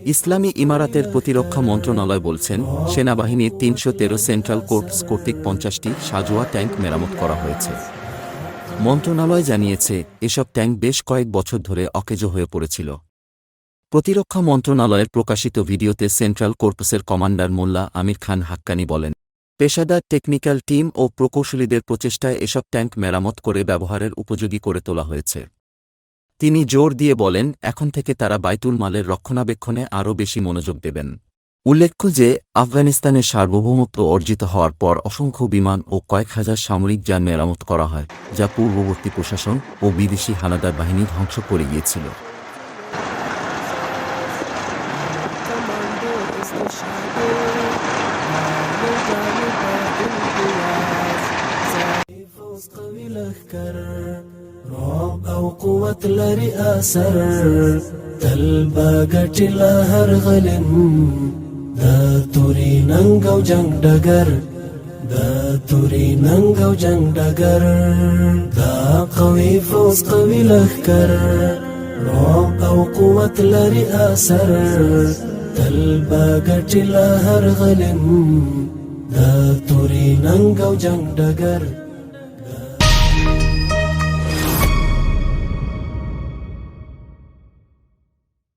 ইসলামী ইমারাতের প্রতিরক্ষা মন্ত্রণালয় বলছেন, সেনাবাহিনীর ৩১৩ সেন্ট্রাল কোর্পস কর্তৃক ৫০টি সাঁজোয়া ট্যাঙ্ক মেরামত করা হয়েছে। মন্ত্রণালয় জানিয়েছে, এসব ট্যাঙ্ক বেশ কয়েক বছর ধরে অকেজো হয়ে পড়েছিল। প্রতিরক্ষা মন্ত্রণালয়ের প্রকাশিত ভিডিওতে সেন্ট্রাল কোর্পসের কমান্ডার মোল্লা আমির খান হাক্কানি বলেন, পেশাদার টেকনিক্যাল টিম ও প্রকৌশলীদের প্রচেষ্টায় এসব ট্যাঙ্ক মেরামত করে ব্যবহারের উপযোগী করে তোলা হয়েছে। তিনি জোর দিয়ে বলেন, এখন থেকে তারা বাইতুল মালের রক্ষণাবেক্ষণে আরও বেশি মনোযোগ দেবেন। উল্লেখ্য যে, আফগানিস্তানের সার্বভৌমত্ব অর্জিত হওয়ার পর অসংখ্য বিমান ও কয়েক হাজার সামরিক যান মেরামত করা হয়, যা পূর্ববর্তী প্রশাসন ও বিদেশি হানাদার বাহিনী ধ্বংস করে গিয়েছিল। رعب أو قوة لرئاسر تلباقة لهر غلم دا توري ننقو جنگ دگر دا توري ننقو جنگ دگر دا قوي فوز قوي لخكر رعب أو قوة لرئاسر تلباقة لهر غلم دا توري ننقو جنگ دگر